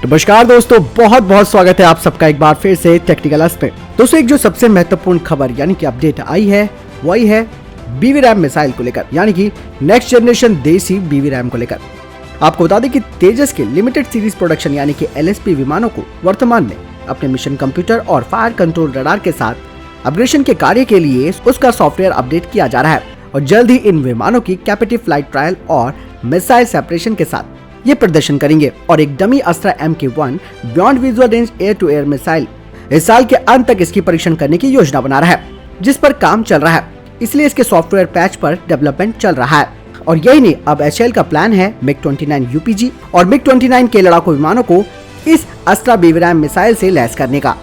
नमस्कार दोस्तों, बहुत बहुत स्वागत है आप सबका एक बार फिर से टेक्निकल अस पे। दोस्तों, एक जो सबसे महत्वपूर्ण खबर यानी कि अपडेट आई है वही है BV-RAM मिसाइल को लेकर, यानी कि नेक्स्ट जनरेशन देसी BV-RAM को लेकर। आपको बता दें कि तेजस के लिमिटेड सीरीज प्रोडक्शन यानी कि LSP विमानों को वर्तमान में अपने मिशन कंप्यूटर और फायर कंट्रोल रडार के साथ अपग्रेडेशन के कार्य के लिए उसका सॉफ्टवेयर अपडेट किया जा रहा है और जल्द ही इन विमानों की कैपेटिव फ्लाइट ट्रायल और मिसाइल सेपरेशन के साथ ये प्रदर्शन करेंगे और एक dummy Astra MK1 beyond visual range air to air missile इस साल के अंत तक इसकी परीक्षण करने की योजना बना रहा है, जिस पर काम चल रहा है। इसलिए इसके सॉफ्टवेयर पैच पर डेवलपमेंट चल रहा है। और यही नहीं, अब HAL का प्लान है MiG-29 UPG और MiG-29 के लड़ाकू विमानों को इस अस्त्रा BV-RAM मिसाइल से लैस करने का।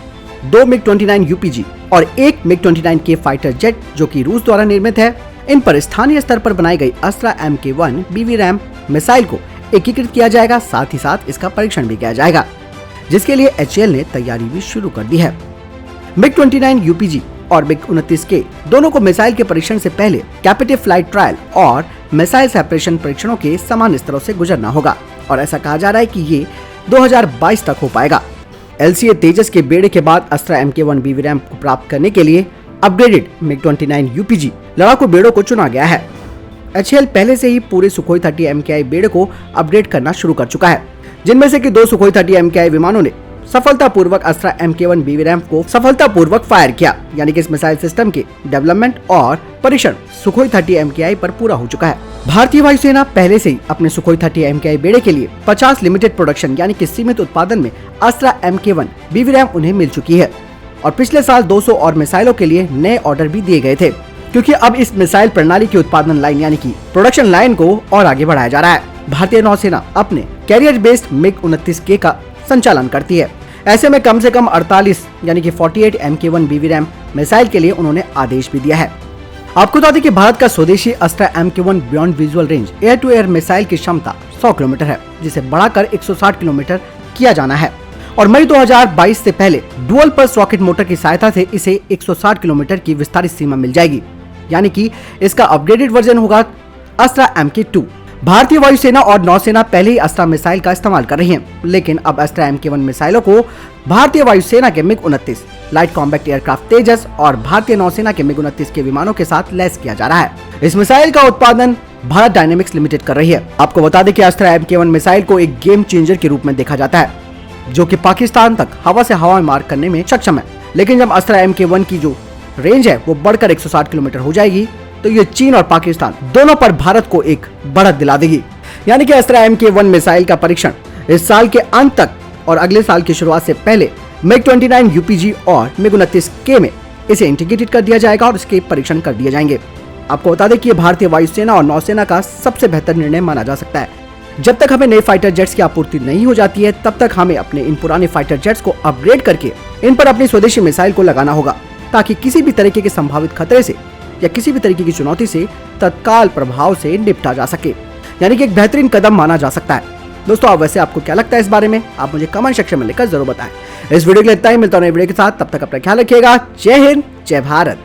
2 MiG-29 UPG और एक MiG-29 के फाइटर जेट जो कि रूस द्वारा निर्मित है, इन पर स्थानीय स्तर पर बनाई गई अस्त्रा MK1 BV-RAM मिसाइल को एकीकृत किया जाएगा। साथ ही साथ इसका परीक्षण भी किया जाएगा, जिसके लिए HAL ने तैयारी भी शुरू कर दी है। MiG-29 UPG और MiG-29K दोनों को मिसाइल के परीक्षण से पहले कैपेटिव फ्लाइट ट्रायल और मिसाइल सेपरेशन परीक्षणों के समान स्तरों से गुजरना होगा और ऐसा कहा जा रहा है कि ये 2022 तक हो पाएगा। LCA तेजस के बेड़े के बाद अस्त्रा MK1 BV-RAM को प्राप्त करने के लिए अपग्रेडेड MiG-29 UPG लड़ाकू बेड़ों को चुना गया है। HAL पहले से ही पूरे सुखोई 30 MKI बेड़े को अपग्रेड करना शुरू कर चुका है, जिनमें से कि 2 सुखोई 30 MKI विमानों ने सफलतापूर्वक अस्त्रा MK1 BV-RAM को सफलतापूर्वक फायर किया, यानी कि इस मिसाइल सिस्टम के डेवलपमेंट और परीक्षण सुखोई 30 MKI पर पूरा हो चुका है। भारतीय वायुसेना पहले से ही अपने सुखोई 30 MKI बेड़े के लिए 50 लिमिटेड प्रोडक्शन यानी कि सीमित उत्पादन में अस्त्रा MK1 BV-RAM उन्हें मिल चुकी है और पिछले साल 200 और मिसाइलों के लिए नए ऑर्डर भी दिए गए थे, क्योंकि अब इस मिसाइल प्रणाली की उत्पादन लाइन यानी कि प्रोडक्शन लाइन को और आगे बढ़ाया जा रहा है। भारतीय नौसेना अपने कैरियर बेस्ड MiG-29K का संचालन करती है। ऐसे में कम से कम 48 यानी कि 48 MK1 BV-RAM मिसाइल के लिए उन्होंने आदेश भी दिया है। आपको बता दें कि भारत का स्वदेशी Astra MK1 beyond visual range air to air missile की क्षमता 100 किलोमीटर है, जिसे बढ़ाकर 160 किलोमीटर किया जाना है और मई 2022 से पहले डुअल पल्स रॉकेट मोटर की सहायता से इसे 160 किलोमीटर की विस्तारित सीमा मिल जाएगी, यानी कि इसका अपग्रेडेड वर्जन होगा अस्त्रा MK2। भारतीय वायुसेना और नौसेना पहले ही अस्त्रा मिसाइल का इस्तेमाल कर रही हैं, लेकिन अब अस्त्रा MK1 मिसाइलों को भारतीय वायुसेना के MiG-29 लाइट कॉम्बैट एयरक्राफ्ट तेजस और भारतीय नौसेना के MiG-29 के विमानों के साथ लैस किया जा रहा है। इस मिसाइल का उत्पादन भारत डायनेमिक्स लिमिटेड कर रही है। आपको बता दें कि अस्त्रा MK1 मिसाइल को एक गेम चेंजर के रूप में देखा जाता है, जो कि पाकिस्तान तक हवा से हवा में मार करने में सक्षम है। लेकिन जब अस्त्रा MK1 की जो रेंज है वो बढ़कर 160 किलोमीटर हो जाएगी, तो ये चीन और पाकिस्तान दोनों पर भारत को एक बढ़त दिला देगी। यानी कि अस्त्रा MK1 मिसाइल का परीक्षण इस साल के अंत तक और अगले साल की शुरुआत से पहले MiG-29 UPG और MiG-29K में इसे इंटीग्रेटेड कर दिया जाएगा और इसके परीक्षण कर दिए जाएंगे। आपको बता दें कि भारतीय वायुसेना और नौसेना का सबसे बेहतर निर्णय माना जा सकता है। जब तक हमें नए फाइटर जेट्स की आपूर्ति नहीं हो जाती है, तब तक हमें अपने इन पुराने फाइटर जेट्स को अपग्रेड करके इन पर अपनी स्वदेशी मिसाइल को लगाना होगा, ताकि किसी भी तरीके के संभावित खतरे से या किसी भी तरीके की चुनौती से तत्काल प्रभाव से निपटा जा सके, यानी कि एक बेहतरीन कदम माना जा सकता है। दोस्तों, अब वैसे आपको क्या लगता है इस बारे में, आप मुझे कमेंट सेक्शन में लिखकर जरूर बताएं। इस वीडियो के लिए इतना ही, मिलता हूं नए वीडियो के साथ, तब तक अपना ख्याल रखिएगा। जय हिंद, जय भारत।